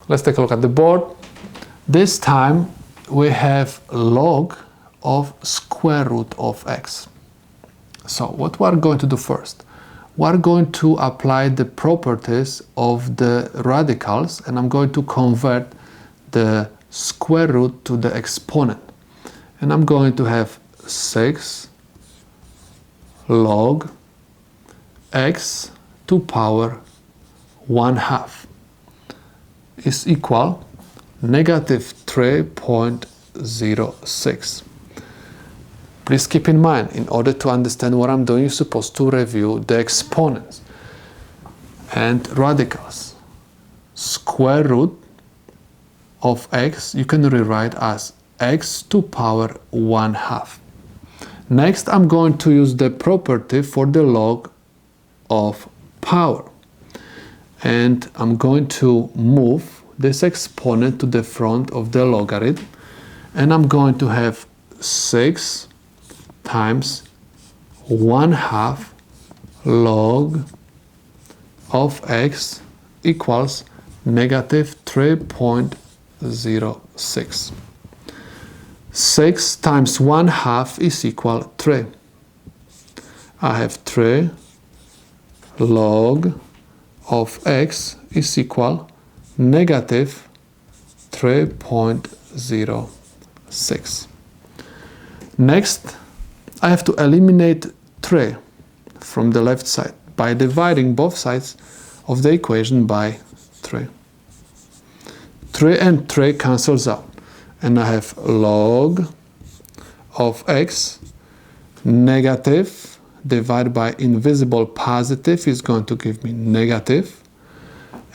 Let's take a look at the board. This time we have log of square root of x. So what we're going to do first, we're going to apply the properties of the radicals, and I'm going to convert the square root to the exponent. And I'm going to have 6 log x to power 1/2 is equal negative 3.06. Please keep in mind, in order to understand what I'm doing, you're supposed to review the exponents and radicals. Square root of x you can rewrite as x to power 1/2. Next, I'm going to use the property for the log of power. And I'm going to move this exponent to the front of the logarithm. And I'm going to have 6 times 1/2 log of x equals negative 3.06. 6 times 1/2 is equal 3. I have 3 log of x is equal negative 3.06. Next, I have to eliminate 3 from the left side by dividing both sides of the equation by 3. 3 and 3 cancels out, and I have log of x negative divided by invisible positive is going to give me negative,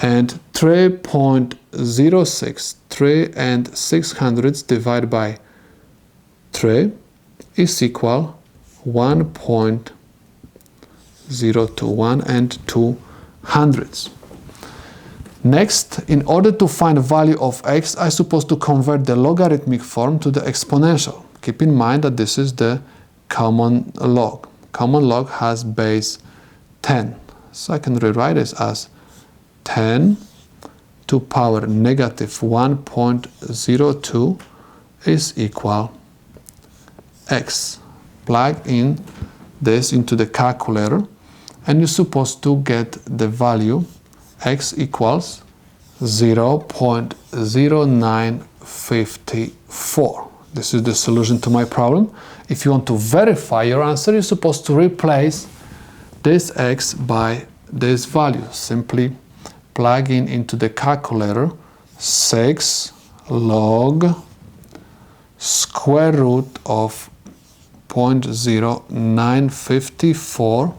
and 3.06, 3 and 600 divided by 3 is equal 1.021 and 200. Next, in order to find the value of x, I'm supposed to convert the logarithmic form to the exponential. Keep in mind that this is the common log. Common log has base 10. So I can rewrite this as 10 to power negative 1.02 is equal x. Plug in this into the calculator, and you're supposed to get the value x equals 0.0954. This is the solution to my problem. If you want to verify your answer, you're supposed to replace this x by this value. Simply plug in into the calculator 6 log square root of 0.0954.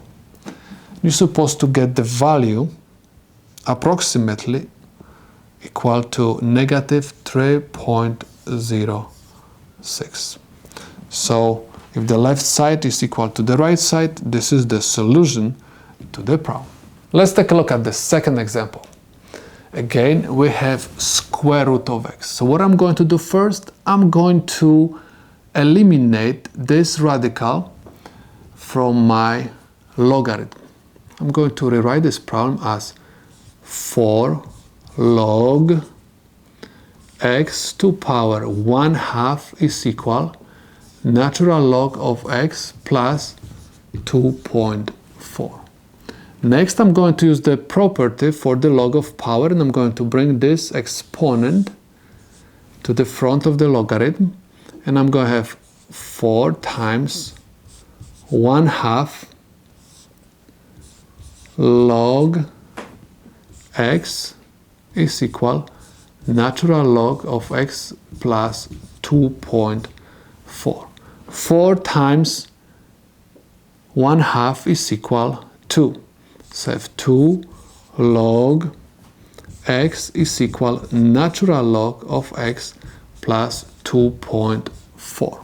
You're supposed to get the value approximately equal to negative 3.06. So if the left side is equal to the right side, this is the solution to the problem. Let's take a look at the second example. Again, we have square root of x. So what I'm going to do first, I'm going to eliminate this radical from my logarithm. I'm going to rewrite this problem as 4 log x to power 1/2 is equal natural log of x plus 2.4. Next, I'm going to use the property for the log of power, and I'm going to bring this exponent to the front of the logarithm, and I'm going to have 4 times 1/2 log x is equal natural log of x plus 2.4. 4 times 1/2 is equal 2. So I have 2 log x is equal natural log of x plus 2.4.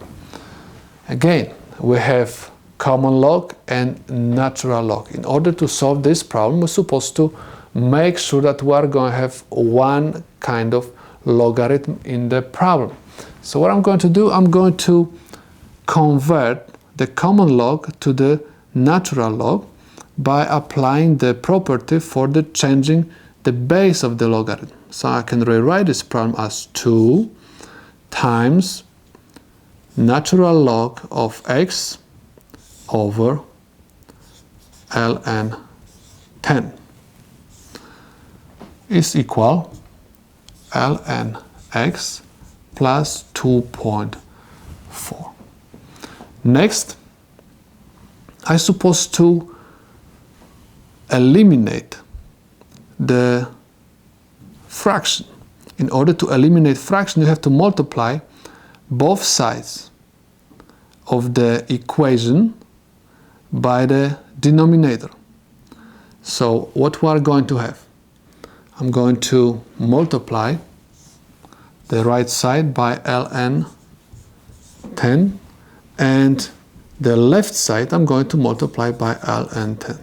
Again, we have common log and natural log. In order to solve this problem, we're supposed to make sure that we are going to have one kind of logarithm in the problem. So what I'm going to do, I'm going to convert the common log to the natural log by applying the property for the changing the base of the logarithm. So I can rewrite this problem as 2 times natural log of x over ln 10 is equal ln x plus 2.4. Next, I'm supposed to eliminate the fraction. In order to eliminate fraction, you have to multiply both sides of the equation by the denominator. So what we are going to have? I'm going to multiply the right side by ln 10 and the left side I'm going to multiply by ln 10.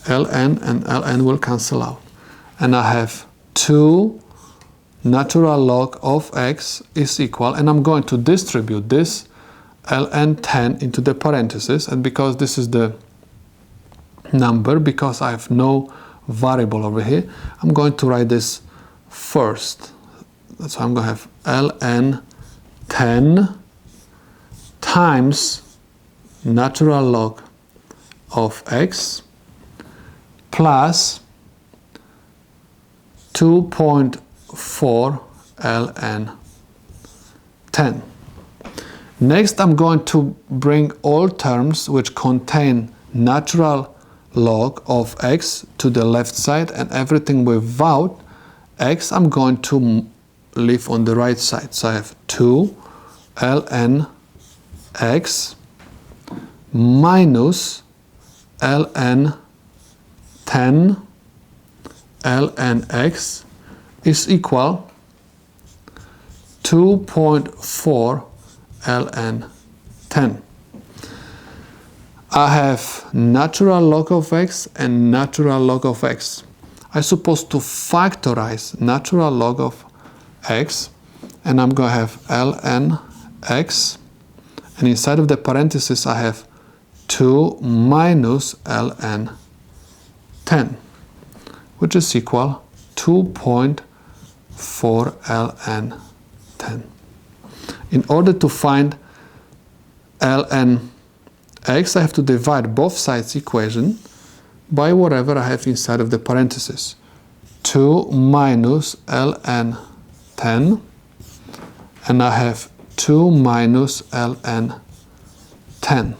ln and ln will cancel out. And I have 2 natural log of x is equal, and I'm going to distribute this ln 10 into the parentheses, and because this is the number, because I have no variable over here, I'm going to write this first. So I'm going to have ln 10 times natural log of x plus 2.4 ln 10. Next, I'm going to bring all terms which contain natural log of x to the left side, and everything without x I'm going to leave on the right side. So I have 2 ln x minus ln 10 ln x is equal 2.4 ln 10. I have natural log of x and natural log of x. I'm supposed to factorize natural log of x, and I'm going to have ln x, and inside of the parentheses I have 2 minus ln 10, which is equal 2.4 ln 10. In order to find ln x, I have to divide both sides equation by whatever I have inside of the parentheses. 2 minus ln 10, and I have 2 minus ln 10.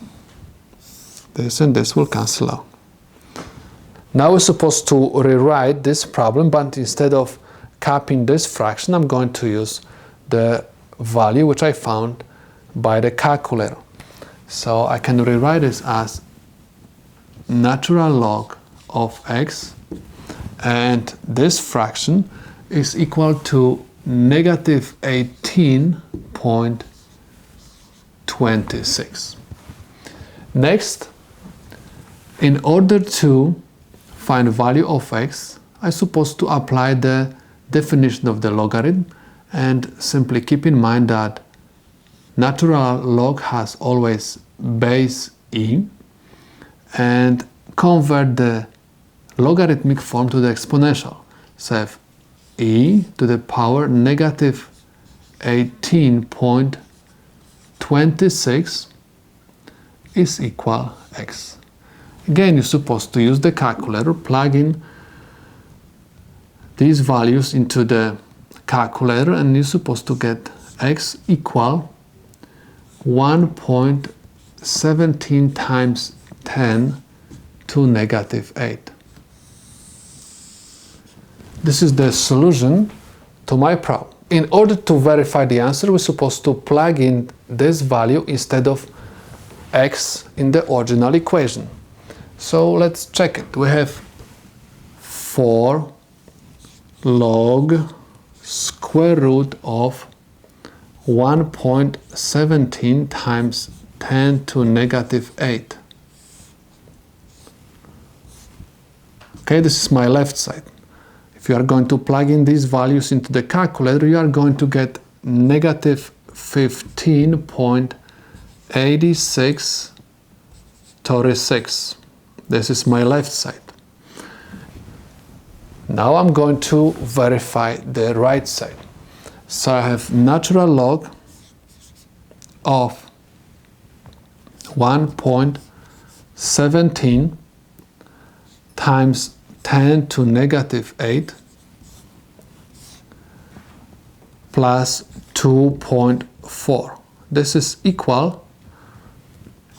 This and this will cancel out. Now we're supposed to rewrite this problem, but instead of copying this fraction, I'm going to use the value which I found by the calculator. So I can rewrite this as natural log of x, and this fraction is equal to negative 18.26. Next, in order to find value of x, I'm supposed to apply the definition of the logarithm, and simply keep in mind that natural log has always base e, and convert the logarithmic form to the exponential. So I have e to the power negative 18.26 is equal x. Again, you're supposed to use the calculator, plug in these values into the calculator, and you're supposed to get x equal 1.17 times 10 to negative 8. This is the solution to my problem. In order to verify the answer, we're supposed to plug in this value instead of x in the original equation. So let's check it. We have 4 log square root of 1.17 times 10 to negative 8. Okay, this is my left side. If you are going to plug in these values into the calculator, you are going to get negative 15.8636. This is my left side. Now I'm going to verify the right side. So I have natural log of 1.17 times 10 to negative 8 plus 2.4. This is equal,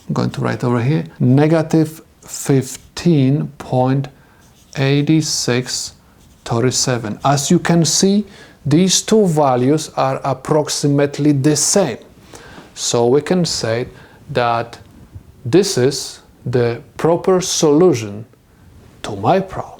I'm going to write over here, negative 15.8637. As you can see, these two values are approximately the same. So we can say that this is the proper solution to my problem.